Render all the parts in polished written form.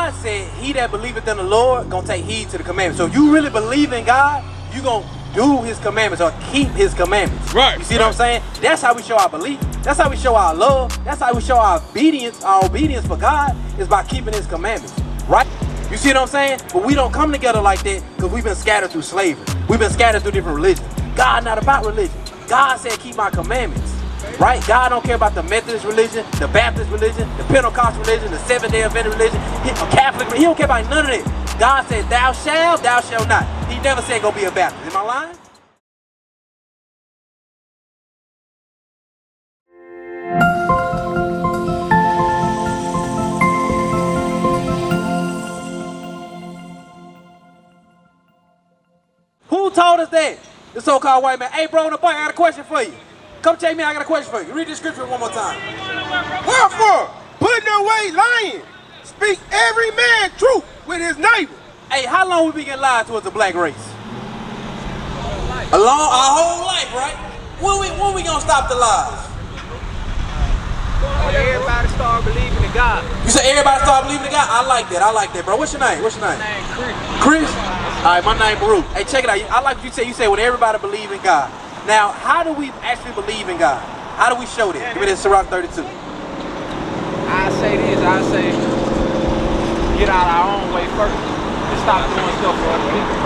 God said, he that believeth in the Lord gonna take heed to the commandments. So if you really believe in God, you gonna do his commandments or keep his commandments. Right. You see what I'm saying? That's how we show our belief. That's how we show our love. That's how we show our obedience. Our obedience for God is by keeping his commandments. Right? You see what I'm saying? But we don't come together like that because we've been scattered through slavery. We've been scattered through different religions. God not about religion. God said keep my commandments. Right? God don't care about the Methodist religion, the Baptist religion, the Pentecostal religion, the Seventh-day Adventist religion, Catholic. He don't care about none of that. God said, thou shalt not. He never said go be a Baptist. Am I lying? Who told us that? The so-called white man. Hey, bro, on the bike, I got a question for you. Come check me, I got a question for you. Read this scripture one more time. Wherefore, putting away lying, speak every man truth with his neighbor. Hey, how long we been getting lied to as a black race? Our whole life, right? When we gonna stop the lies? Everybody start believing in God. You say everybody start believing in God? I like that, bro. What's your name? My name Chris? All right, my name Baruch. Hey, check it out. I like what you say. You say when everybody believe in God. Now, how do we actually believe in God? How do we show that? Give me this Sirach 32. I say this, get out our own way first and stop doing stuff for other people.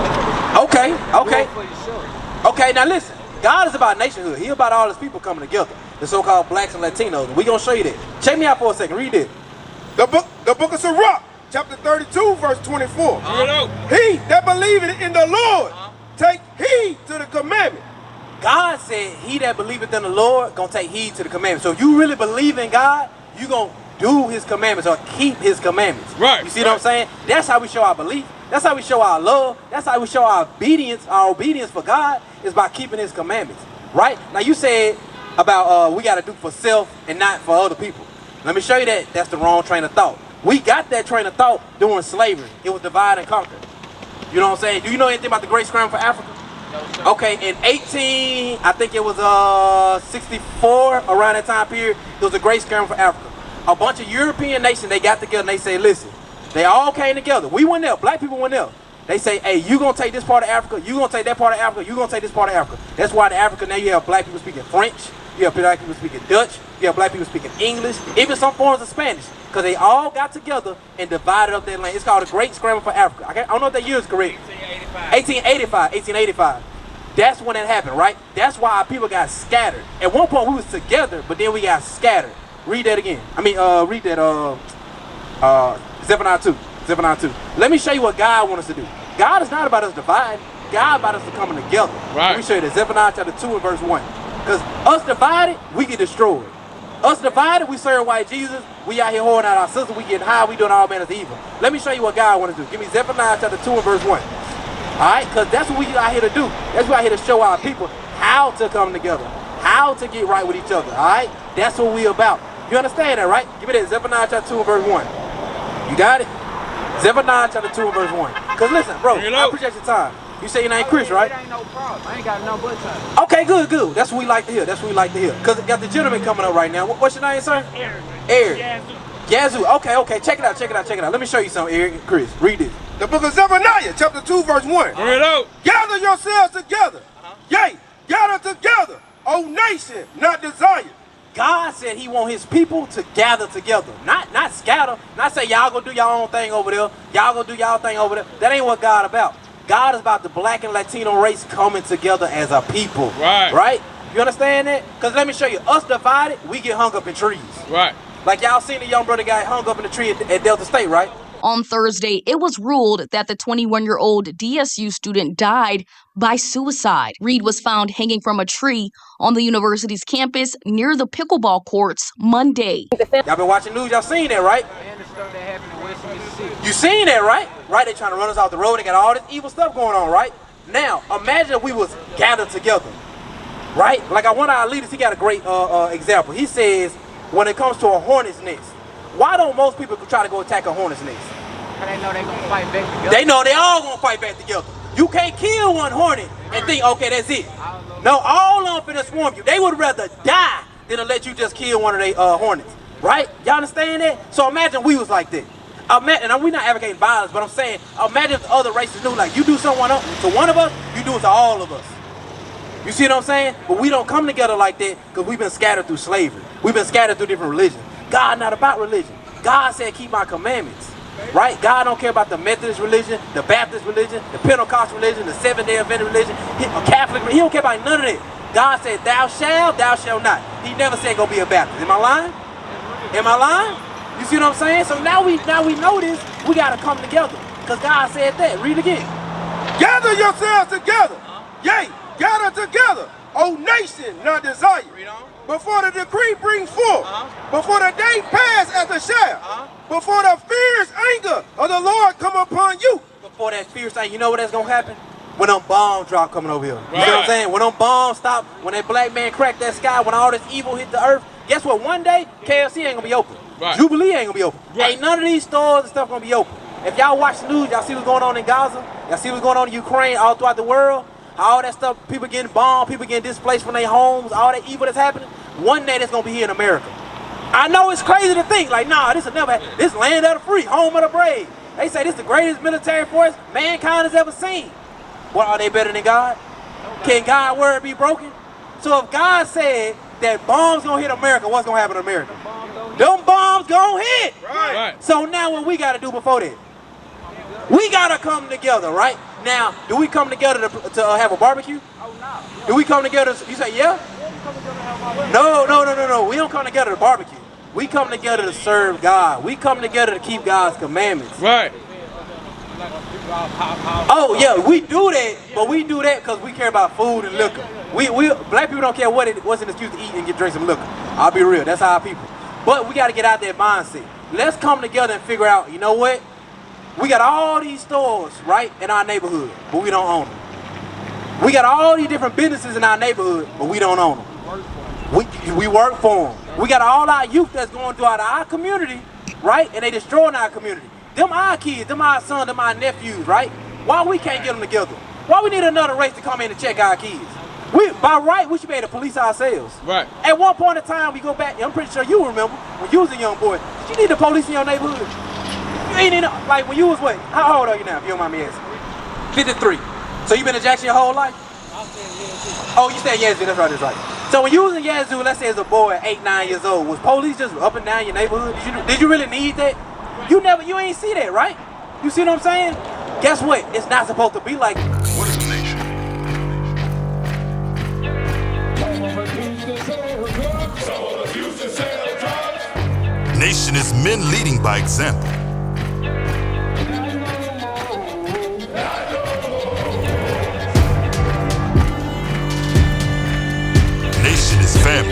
Okay. Do it for yourself. Okay, now listen. God is about nationhood. He about all his people coming together. The so-called blacks and Latinos. We gonna show you that. Check me out for a second. Read it. The book of Sirach, chapter 32, verse 24. He that believeth in the Lord, take heed to the commandment. God said, he that believeth in the Lord gonna take heed to the commandments. So if you really believe in God, you gonna do his commandments or keep his commandments. Right. You see what I'm saying? That's how we show our belief. That's how we show our love. That's how we show our obedience for God is by keeping his commandments. Right? Now you said about we gotta do for self and not for other people. Let me show you that that's the wrong train of thought. We got that train of thought during slavery. It was divide and conquer. You know what I'm saying? Do you know anything about the Great Scramble for Africa? Okay, in I think it was 64, around that time period, there was a great scramble for Africa. A bunch of European nations, they got together and they say, listen, they all came together. We went there, black people went there. They say, hey, you gonna take this part of Africa, you gonna take that part of Africa, you gonna take this part of Africa. That's why in Africa now you have black people speaking French, you have black people speaking Dutch, you have black people speaking English, even some forms of Spanish. Because they all got together and divided up their land. It's called the Great Scramble for Africa. I don't know if that year is correct. 1885. That's when it happened, right? That's why our people got scattered. At one point we was together, but then we got scattered. Read that again. Read that Zephaniah 2. Let me show you what God wants us to do. God is not about us dividing. God about us to coming together. Right. Let me show you that. Zephaniah chapter 2 and verse 1. Because us divided, we get destroyed. Us divided, we serve white Jesus. We out here holding out our sisters. We getting high. We doing all manners of evil. Let me show you what God wants us to do. Give me Zephaniah chapter 2 and verse 1. Alright, because that's what we out here to do. That's what we out here to show our people how to come together, how to get right with each other. Alright? That's what we about. You understand that, right? Give me that Zephaniah chapter 2 and verse 1. You got it? Zephaniah chapter 2 and verse 1. Because listen, bro, I appreciate your time. You say your name Chris, right? It ain't no problem. I ain't got no but time. Okay, good. That's what we like to hear. Because got the gentleman coming up right now. What's your name, sir? Eric. Yazoo. Okay. Check it out. Let me show you something, Eric and Chris. Read this. The book of Zephaniah, chapter 2, verse 1. Gather yourselves together. Yea, gather together, O nation, not desire. God said he want his people to gather together. Not scatter. Not say y'all gonna do y'all own thing over there. Y'all gonna do y'all thing over there. That ain't what God about. God is about the black and Latino race coming together as a people. Right? You understand that? Because let me show you. Us divided, we get hung up in trees. Right. Like y'all seen the young brother guy hung up in the tree at Delta State, right? On Thursday, it was ruled that the 21-year-old DSU student died by suicide. Reed was found hanging from a tree on the university's campus near the pickleball courts Monday. Y'all been watching news, y'all seen that, right? And the stuff that happened in West Mississippi. You seen that, right? Right, they trying to run us off the road. They got all this evil stuff going on, right? Now, imagine if we was gathered together, right? Like one of our leaders, he got a great example. He says, when it comes to a hornet's nest, why don't most people try to go attack a hornet's nest? Because they know they gonna fight back together. They know they all gonna fight back together. You can't kill one hornet and think, okay, that's it. No, all of them finna swarm you. They would rather die than to let you just kill one of their hornets, right? Y'all understand that? So imagine we was like that. And we're not advocating violence, but I'm saying, imagine if the other races knew, like, you do something to one of us, you do it to all of us. You see what I'm saying? But we don't come together like that because we've been scattered through slavery. We've been scattered through different religions. God not about religion. God said, keep my commandments. Right? God don't care about the Methodist religion, the Baptist religion, the Pentecostal religion, the Seventh-day Adventist religion, Catholic religion. He don't care about none of that. God said, thou shalt not. He never said go be a Baptist. Am I lying? Am I lying? You see what I'm saying? So now we know this. We got to come together because God said that. Read again. Gather yourselves together. Yea, gather together, O nation, not desire. Read on. Before the decree bring forth, before the day pass as a shadow, before the fierce anger of the Lord come upon you. Before that fierce anger, you know what that's going to happen? When them bombs drop coming over here. You know what I'm saying? When them bombs stop, when that black man cracked that sky, when all this evil hit the earth, guess what? One day, KFC ain't going to be open. Right. Jubilee ain't going to be open. Right. Ain't none of these stores and stuff going to be open. If y'all watch the news, y'all see what's going on in Gaza, y'all see what's going on in Ukraine, all throughout the world, all that stuff, people getting bombed, people getting displaced from their homes, all that evil that's happening, one day that's going to be here in America. I know it's crazy to think, like, nah, this will never happen. This land of the free, home of the brave. They say this is the greatest military force mankind has ever seen. What, are they better than God? Can God's word be broken? So if God said that bombs gonna hit America, what's gonna happen to America? Them bombs gonna hit. Right. So now what we gotta do before that? We gotta come together, right? Now, do we come together to have a barbecue? Do we come together, you say yeah? No. We don't come together to barbecue. We come together to serve God. We come together to keep God's commandments. Right. Oh yeah, we do that, but we do that because we care about food and liquor. We black people don't care what's an excuse to eat and drink some liquor. I'll be real, that's our people. But we got to get out that mindset. Let's come together and figure out, you know what? We got all these stores, right, in our neighborhood, but we don't own them. We got all these different businesses in our neighborhood, but we don't own them. We work for them. We got all our youth that's going throughout our community, right, and they destroying our community. Them our kids, them our sons, them our nephews, right? Why we can't get them together? Why we need another race to come in and check our kids? By right, we should be able to police ourselves. Right. At one point in time, we go back, I'm pretty sure you remember, when you was a young boy, did you need the police in your neighborhood? You ain't in, like when you was what? How old are you now, if you don't mind me asking? 53. So you been in Jackson your whole life? Oh, you stay in Yazoo, that's right, that's right. So when you was in Yazoo, let's say as a boy, 8, 9 years old, was police just up and down your neighborhood? Did you really need that? You ain't see that, right? You see what I'm saying? Guess what? It's not supposed to be like that. What is a nation? Nation is men leading by example. Nation is family.